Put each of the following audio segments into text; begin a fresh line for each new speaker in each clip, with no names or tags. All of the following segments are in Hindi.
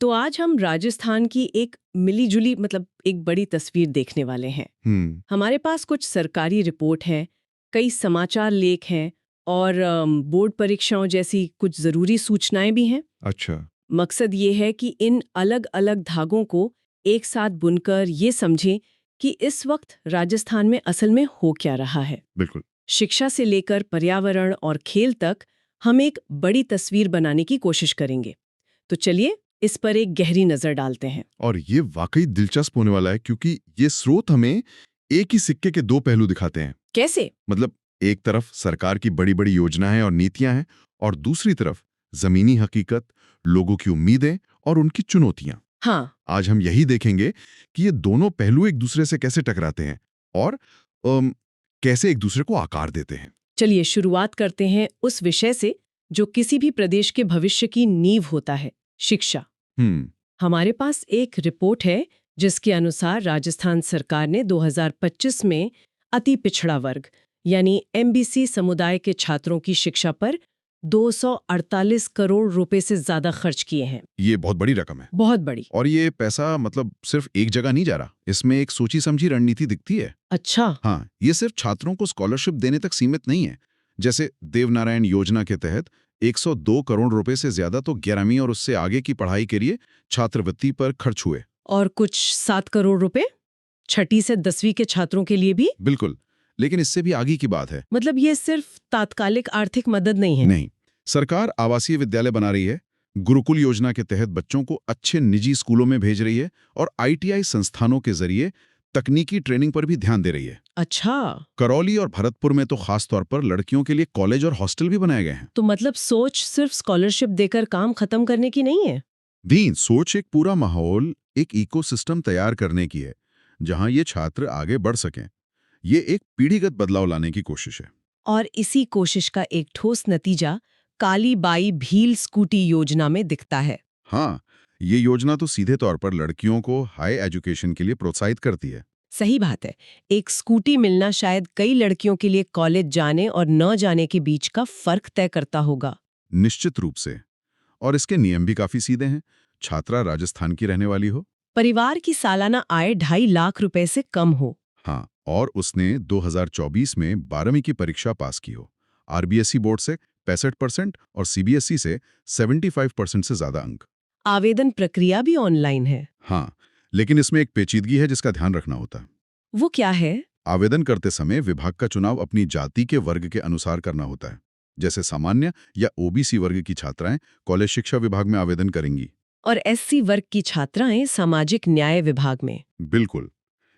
तो आज हम राजस्थान की एक मिली-जुली मतलब एक बड़ी तस्वीर देखने वाले हैं। हमारे पास कुछ सरकारी रिपोर्ट है, कई समाचार लेख हैं और बोर्ड परीक्षाओं जैसी कुछ ज़रूरी सूचनाएं भी हैं।
अच्छा।
मकसद ये है कि इन अलग-अलग धागों को एक साथ बुनकर ये समझें कि इस वक्त राजस्थान में असल में हो क्या रहा है।
बिल्कुल।
शिक्षा से लेकर पर्यावरण और खेल तक हम एक बड़ी तस्वीर बनाने की कोशिश करेंगे। तो चलिए इस पर एक गहरी नजर डालते हैं।
और ये वाकई दिलचस्प होने वाला है क्योंकि ये स्रोत हमें एक ही सिक्के के दो पहलू दिखाते हैं।
कैसे?
मतलब एक तरफ सरकार की बड़ी-बड़ी योजनाएं और नीतियां हैं और दूसरी तरफ जमीनी हकीकत, लोगों की उम्मीदें और उनकी चुनौतियां।
हाँ,
आज हम यही देखेंगे कि ये दोनों पहलू एक दूसरे से कैसे टकराते हैं और कैसे एक दूसरे को आकार देते हैं।
चलिए शुरुआत करते हैं उस विषय से जो किसी भी प्रदेश के भविष्य की नींव होता है, शिक्षा।
हम्म।
हमारे पास एक रिपोर्ट है जिसके अनुसार राजस्थान सरकार ने 2025 में अति पिछड़ा वर्ग यानी एमबीसी समुदाय के छात्रों की शिक्षा पर 248 करोड़ रुपए से ज्यादा खर्च किए हैं।
ये बहुत बड़ी रकम है।
बहुत बड़ी।
और ये पैसा मतलब सिर्फ एक जगह नहीं जा रहा, इसमें एक सोची समझी रणनीति दिखती है।
अच्छा।
हाँ, ये सिर्फ छात्रों को स्कॉलरशिप देने तक सीमित नहीं है। जैसे देवनारायण योजना के तहत 102 करोड़ रुपए से ज्यादा तो 11वीं और उससे आगे की पढ़ाई के लिए छात्रवृत्ति पर खर्च हुए।
और कुछ 7 करोड़ रुपए छठी से 10वीं के छात्रों के लिए भी।
बिल्कुल, लेकिन इससे भी आगे की बात है।
मतलब ये सिर्फ तात्कालिक आर्थिक मदद नहीं है।
नहीं, सरकार आवासीय विद्यालय बना रही है, गुरुकुल योजना के तहत बच्चों को अच्छे निजी स्कूलों में भेज रही है और आईटीआई संस्थानों के जरिए तकनीकी ट्रेनिंग पर भी ध्यान दे रही है।
अच्छा।
करौली और भरतपुर में तो खास तौर पर लड़कियों के लिए कॉलेज और हॉस्टल भी बनाए गए हैं।
तो मतलब सोच सिर्फ स्कॉलरशिप देकर काम खत्म करने की नहीं है।
दीन सोच एक पूरा माहौल, एक इकोसिस्टम तैयार करने की है, जहां ये छात्र आगे बढ़ सकें। ये एक पीढ़ीगत बदलाव लाने की कोशिश है।
और इसी कोशिश का एक ठोस नतीजा काली बाई भील स्कूटी योजना में दिखता है।
हाँ, ये योजना तो सीधे तौर पर लड़कियों को हाई एजुकेशन के लिए प्रोत्साहित करती है।
सही बात है। एक स्कूटी मिलना शायद कई लड़कियों के लिए कॉलेज जाने और न जाने के बीच का फर्क तय करता होगा।
निश्चित रूप से। और इसके नियम भी काफी सीधे हैं। छात्रा राजस्थान की रहने वाली हो।
परिवार की सालाना आय 2.5 लाख रुपए से कम हो।
हाँ, और उसने 2024 में 12वीं की परीक्षा पास की हो। आरबीएसई बोर्ड से 65% और सीबीएसई से 75% से ज्यादा अंक।
आवेदन प्रक्रिया भी ऑनलाइन है।
हाँ, लेकिन इसमें एक पेचीदगी है जिसका ध्यान रखना होता है।
वो क्या है?
आवेदन करते समय विभाग का चुनाव अपनी जाति के वर्ग के अनुसार करना होता है। जैसे सामान्य या ओबीसी वर्ग की छात्राएं कॉलेज शिक्षा विभाग में आवेदन करेंगी।
और एससी वर्ग की छात्राएं सामाजिक न्याय विभाग में।
बिल्कुल।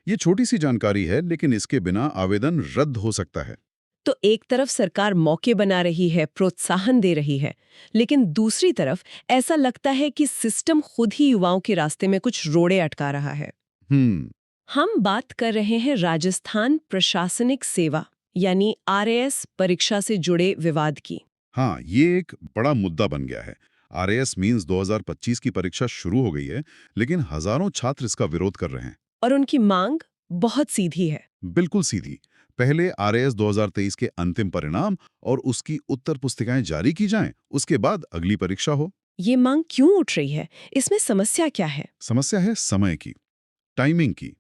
ये छोटी सी जानकारी है, लेकिन इसके बिना आवेदन रद्द हो सकता है।
तो एक तरफ सरकार मौके बना रही है, प्रोत्साहन दे रही है, लेकिन दूसरी तरफ ऐसा लगता है कि सिस्टम खुद ही युवाओं के रास्ते में कुछ रोड़े अटका रहा है।
हम्म।
हम बात कर रहे हैं राजस्थान प्रशासनिक सेवा यानी आरएएस परीक्षा से जुड़े विवाद की।
हाँ, ये एक बड़ा मुद्दा बन गया है। आरएएस मीन्स 2025 की परीक्षा शुरू हो गई है, लेकिन हजारों छात्र इसका विरोध कर रहे हैं।
और उनकी मांग बहुत सीधी है।
बिल्कुल सीधी। पहले आरएएस 2023 के अंतिम परिणाम और उसकी उत्तर पुस्तिकाएं जारी की जाएं, उसके बाद अगली परीक्षा हो।
ये मांग क्यों उठ रही है? इसमें समस्या क्या है?
समस्या है समय की, टाइमिंग की।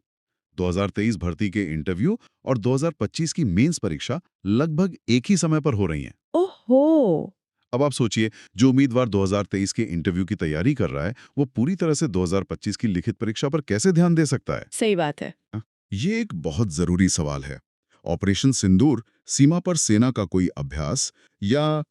2023 भर्ती के इंटरव्यू और 2025 की मेंस परीक्षा लगभग एक ही समय पर हो रही हैं।
ओहो।
अब आप सोचिए, जो उम्मीदवार 2023 के इंटरव्यू की तैयारी कर रहा है, वो पूरी तरह से 2025 की लिखित परीक्षा पर कैसे ध्यान दे सकता है?
सही बात है।
ये एक बहुत जरूरी सवाल है। ऑपरेशन सिंदूर सीमा पर सेना का कोई अभ्यास या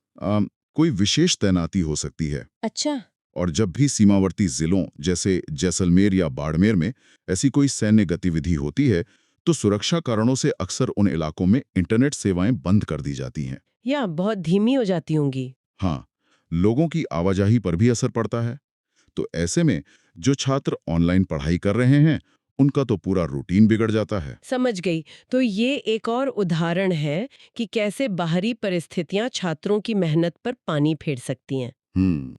कोई विशेष तैनाती हो सकती है।
अच्छा।
और जब भी सीमावर्ती जिलों जैसे जैसलमेर या बाड़मेर में ऐसी कोई सैन्य गतिविधि होती है, तो सुरक्षा कारणों से अक्सर उन इलाकों में इंटरनेट सेवाएं बंद कर दी जाती हैं।
या बहुत धीमी हो जाती होंगी।
हाँ, लोगों की आवाजाही पर भी असर पड़ता है। तो ऐसे में जो छात्र ऑनलाइन पढ़ाई कर रहे हैं, उनका तो पूरा रूटीन बिगड़ जाता है।
समझ गई। तो ये एक और उदाहरण है कि कैसे बाहरी परिस्थितियां छात्रों की मेहनत पर पानी फेर सकती हैं।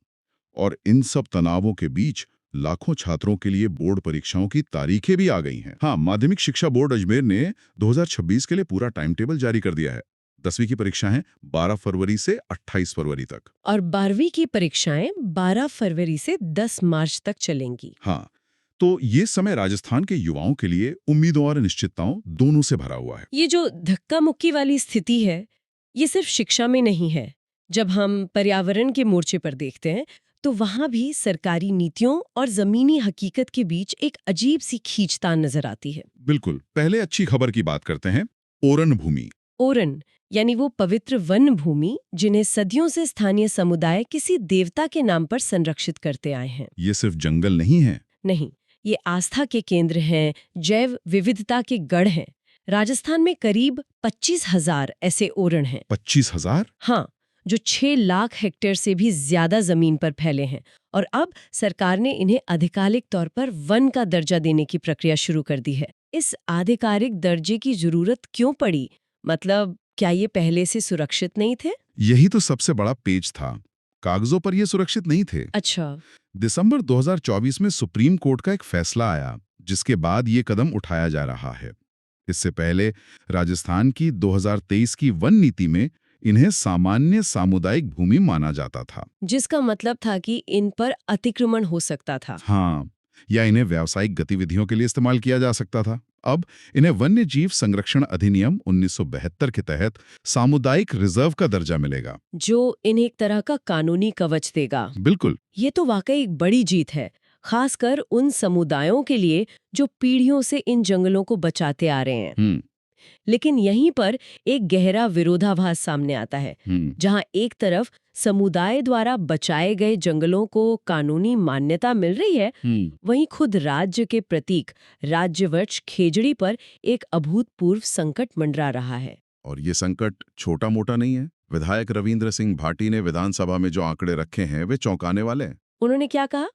और इन सब तनावों के बीच लाखों छात्रों के लिए बोर्ड परीक्षाओं की तारीखें भी आ गई हैं। हाँ, माध्यमिक शिक्षा बोर्ड अजमेर ने 2026 के लिए पूरा टाइम टेबल जारी कर दिया है। 10वीं की परीक्षाएं 12 फरवरी से 28 फरवरी तक।
और 12वीं की परीक्षाएं 12 फरवरी से 10 मार्च तक चलेंगी।
हाँ, तो ये समय राजस्थान के युवाओं के लिए उम्मीदों और अनिश्चितताओं दोनों से भरा हुआ है।
ये जो धक्का मुक्की वाली स्थिति है, ये सिर्फ शिक्षा में नहीं है। जब हम पर्यावरण के मोर्चे पर देखते हैं, तो वहां भी सरकारी नीतियों और जमीनी हकीकत के बीच एक अजीब सी खींचतान नजर आती है।
बिल्कुल। पहले अच्छी खबर की बात करते हैं। ओरन भूमि।
ओरन यानी वो पवित्र वन भूमि जिन्हें सदियों से स्थानीय समुदाय किसी देवता के नाम पर संरक्षित करते आए हैं।
ये सिर्फ जंगल नहीं है।
नहीं, ये आस्था के केंद्र हैं, जैव विविधता के गढ़ हैं। राजस्थान में करीब 25,000 ऐसे ओरण हैं।
25,000?
हाँ, जो 6 लाख हेक्टेयर से भी ज्यादा जमीन पर फैले हैं। और अब सरकार ने इन्हें आधिकारिक तौर पर वन का दर्जा देने की प्रक्रिया शुरू कर दी है। इस आधिकारिक दर्जे की जरूरत क्यों पड़ी? मतलब क्या ये पहले से सुरक्षित नहीं थे?
यही तो सबसे बड़ा पेच था। कागजों पर ये सुरक्षित नहीं थे।
अच्छा।
दिसंबर 2024 में सुप्रीम कोर्ट का एक फैसला आया, जिसके बाद ये कदम उठाया जा रहा है। इससे पहले राजस्थान की 2023 की वन नीति में इन्हें सामान्य सामुदायिक भूमि माना जाता था।
जिसका मतलब था कि इन पर अतिक्रमण हो सकता था।
हाँ, या इन्हें व्यावसायिक गतिविधियों के लिए इस्तेमाल किया जा सकता था। अब इन्हें वन्य जीव संरक्षण अधिनियम 1972 के तहत सामुदायिक रिजर्व का दर्जा मिलेगा,
जो इन्हें एक तरह का कानूनी कवच देगा।
बिल्कुल।
ये तो वाकई एक बड़ी जीत है, खासकर उन समुदायों के लिए जो पीढ़ियों से इन जंगलों को बचाते आ रहे हैं। लेकिन यहीं पर एक गहरा विरोधाभास सामने आता है, जहां एक तरफ समुदाय द्वारा बचाए गए जंगलों को कानूनी मान्यता मिल रही है, वहीं खुद राज्य के प्रतीक राज्यवृक्ष खेजड़ी पर एक अभूतपूर्व संकट मंडरा रहा है।
और ये संकट छोटा मोटा नहीं है। विधायक रविंद्र सिंह भाटी ने विधानसभा में जो आंकड़े रखे हैं वे चौंकाने वाले हैं।
उन्होंने क्या कहा?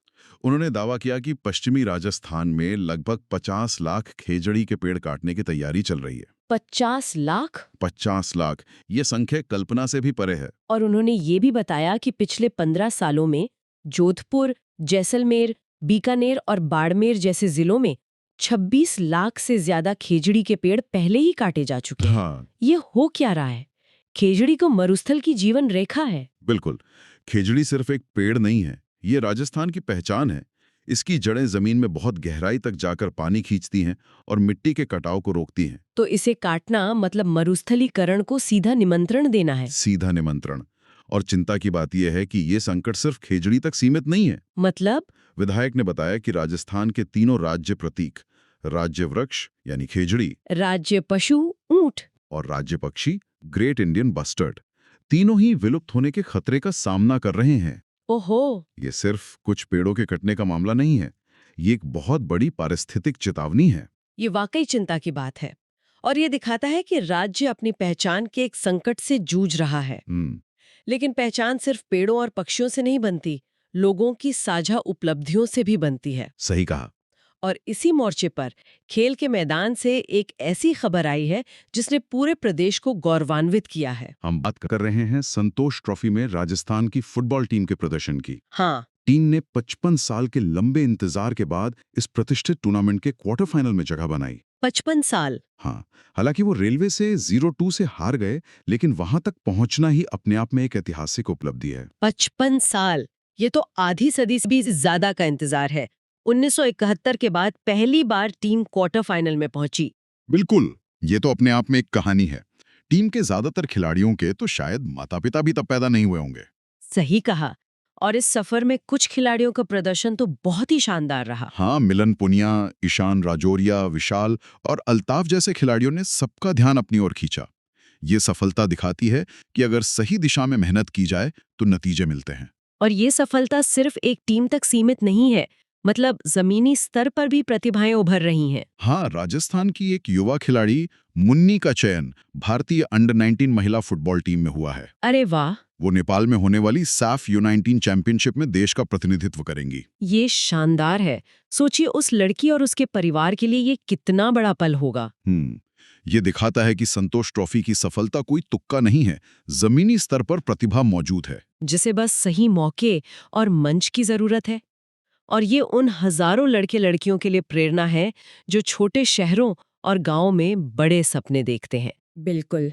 उन्होंने दावा किया कि पश्चिमी राजस्थान में लगभग 50 लाख खेजड़ी के पेड़ काटने की तैयारी चल रही है।
50 लाख?
50 लाख, ये संख्या कल्पना से भी परे है।
और उन्होंने ये भी बताया कि पिछले 15 सालों में जोधपुर, जैसलमेर, बीकानेर और बाड़मेर जैसे जिलों में 26 लाख से ज्यादा खेजड़ी के पेड़ पहले ही काटे जा चुके हैं।
हाँ,
ये हो क्या रहा है? खेजड़ी को मरुस्थल की जीवन रेखा है।
बिल्कुल। खेजड़ी सिर्फ एक पेड़ नहीं है, ये राजस्थान की पहचान है। इसकी जड़ें जमीन में बहुत गहराई तक जाकर पानी खींचती हैं और मिट्टी के कटाव को रोकती हैं।
तो इसे काटना मतलब मरुस्थलीकरण को सीधा निमंत्रण देना है।
सीधा निमंत्रण। और चिंता की बात यह है कि ये संकट सिर्फ खेजड़ी तक सीमित नहीं है।
मतलब?
विधायक ने बताया कि राजस्थान के तीनों राज्य प्रतीक, राज्य वृक्ष यानी खेजड़ी,
राज्य पशु ऊंट
और राज्य पक्षी ग्रेट इंडियन बस्टर्ड, तीनों ही विलुप्त होने के खतरे का सामना कर रहे हैं।
ओहो।
ये सिर्फ कुछ पेड़ों के कटने का मामला नहीं है, ये एक बहुत बड़ी पारिस्थितिक चेतावनी है।
ये वाकई चिंता की बात है और ये दिखाता है कि राज्य अपनी पहचान के एक संकट से जूझ रहा है। लेकिन पहचान सिर्फ पेड़ों और पक्षियों से नहीं बनती, लोगों की साझा उपलब्धियों से भी बनती है।
सही कहा।
और इसी मोर्चे पर खेल के मैदान से एक ऐसी खबर आई है जिसने पूरे प्रदेश को गौरवान्वित किया है।
हम बात कर रहे हैं संतोष ट्रॉफी में राजस्थान की फुटबॉल टीम के प्रदर्शन की।
हाँ,
टीम ने 55 साल के लंबे इंतजार के बाद इस प्रतिष्ठित टूर्नामेंट के क्वार्टर फाइनल में जगह बनाई।
55 साल?
हाँ, हालांकि वो रेलवे से 0-2 से हार गए, लेकिन वहां तक पहुंचना ही अपने आप में एक ऐतिहासिक उपलब्धि है।
55 साल, ये तो आधी सदी से भी ज्यादा का इंतजार है। 1971 के बाद पहली बार टीम क्वार्टर फाइनल में पहुंची।
बिल्कुल, ये तो अपने आप में एक कहानी है। टीम के ज्यादातर खिलाड़ियों के तो शायद माता पिता भी तब पैदा नहीं हुए होंगे।
सही कहा। और इस सफर में कुछ खिलाड़ियों का प्रदर्शन तो बहुत ही शानदार रहा।
हाँ, मिलन पुनिया, ईशान राजौरिया, विशाल और अल्ताफ जैसे खिलाड़ियों ने सबका ध्यान अपनी ओर खींचा। ये सफलता दिखाती है कि अगर सही दिशा में मेहनत की जाए तो नतीजे मिलते हैं।
और ये सफलता सिर्फ एक टीम तक सीमित नहीं है, मतलब जमीनी स्तर पर भी प्रतिभाएं उभर रही हैं।
हाँ, राजस्थान की एक युवा खिलाड़ी मुन्नी का चयन भारतीय अंडर 19 महिला फुटबॉल टीम में हुआ है।
अरे वाह!
वो नेपाल में होने वाली साफ U19 चैंपियनशिप में देश का प्रतिनिधित्व करेंगी।
ये शानदार है। सोचिए उस लड़की और उसके परिवार के लिए ये कितना बड़ा पल होगा।
ये दिखाता है कि संतोष ट्रॉफी की सफलता कोई तुक्का नहीं है, जमीनी स्तर पर प्रतिभा मौजूद है,
जिसे बस सही मौके और मंच की जरूरत है। और ये उन हजारों लड़के लड़कियों के लिए प्रेरणा है जो छोटे शहरों और गांवों में बड़े सपने देखते हैं। बिल्कुल।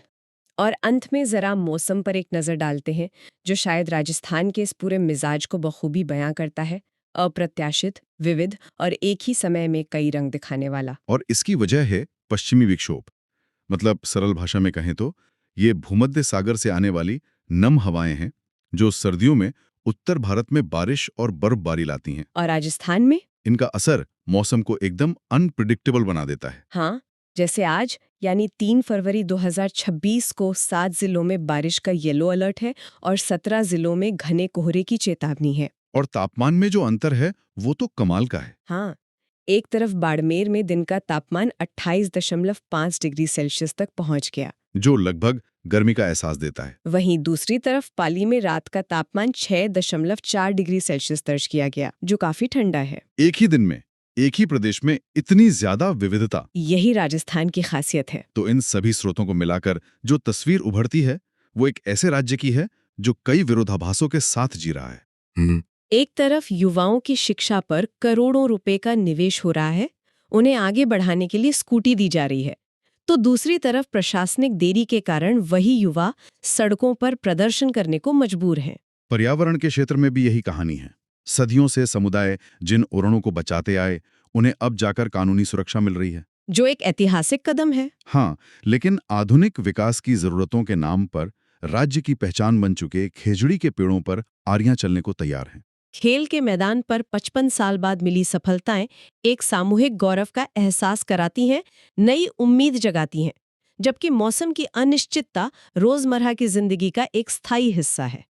और अंत में जरा मौसम पर एक नजर डालते हैं, जो शायद राजस्थान के इस पूरे मिजाज को बखूबी बयां करता है। अप्रत्याशित, विविध और एक ही समय में कई रंग दिखाने वाला।
और इसकी वजह है पश्चिमी विक्षोभ। मतलब सरल भाषा में कहें तो ये भूमध्य सागर से आने वाली नम हवाएं हैं जो सर्दियों में उत्तर भारत में बारिश और बर्फबारी लाती हैं।
और राजस्थान में?
इनका असर मौसम को एकदम अनप्रिडिक्टेबल बना देता है।
हाँ, जैसे आज यानी 3 फरवरी 2026 को 7 जिलों में बारिश का येलो अलर्ट है और 17 जिलों में घने कोहरे की चेतावनी है।
और तापमान में जो अंतर है वो तो कमाल का है।
हाँ, एक तरफ बाड़मेर में दिन का तापमान 28.5 डिग्री सेल्सियस तक पहुंच गया,
जो लगभग गर्मी का एहसास देता है।
वहीं दूसरी तरफ पाली में रात का तापमान 6.4 डिग्री सेल्सियस दर्ज किया गया, जो काफी ठंडा है।
एक ही दिन में एक ही प्रदेश में इतनी ज्यादा विविधता,
यही राजस्थान की खासियत है।
तो इन सभी स्रोतों को मिलाकर जो तस्वीर उभरती है वो एक ऐसे राज्य की है जो कई विरोधाभासों के साथ जी रहा है।
एक तरफ युवाओं की शिक्षा पर करोड़ों रुपए का निवेश हो रहा है, उन्हें आगे बढ़ाने के लिए स्कूटी दी जा रही है, तो दूसरी तरफ प्रशासनिक देरी के कारण वही युवा सड़कों पर प्रदर्शन करने को मजबूर हैं।
पर्यावरण के क्षेत्र में भी यही कहानी है। सदियों से समुदाय जिन ओरणों को बचाते आए, उन्हें अब जाकर कानूनी सुरक्षा मिल रही है,
जो एक ऐतिहासिक कदम है।
हाँ, लेकिन आधुनिक विकास की जरूरतों के नाम पर राज्य की पहचान बन चुके खेजड़ी के पेड़ों पर आरियां चलने को तैयार हैं।
खेल के मैदान पर 55 साल बाद मिली सफलताएं एक सामूहिक गौरव का एहसास कराती हैं, नई उम्मीद जगाती हैं, जबकि मौसम की अनिश्चितता रोजमर्रा की जिंदगी का एक स्थायी हिस्सा है।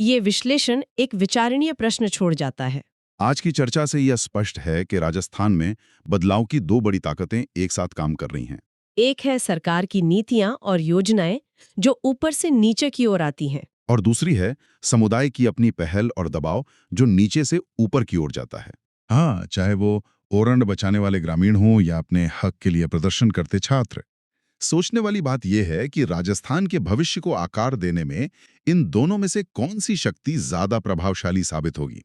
ये विश्लेषण एक विचारणीय प्रश्न छोड़ जाता है।
आज की चर्चा से यह स्पष्ट है कि राजस्थान में बदलाव की दो बड़ी ताकतें एक साथ काम कर रही हैं।
एक है सरकार की नीतियां और योजनाएं जो ऊपर से नीचे की ओर आती हैं,
और दूसरी है समुदाय की अपनी पहल और दबाव जो नीचे से ऊपर की ओर जाता है। हाँ, चाहे वो ओरंड बचाने वाले ग्रामीण हों या अपने हक के लिए प्रदर्शन करते छात्र। सोचने वाली बात यह है कि राजस्थान के भविष्य को आकार देने में इन दोनों में से कौन सी शक्ति ज्यादा प्रभावशाली साबित होगी।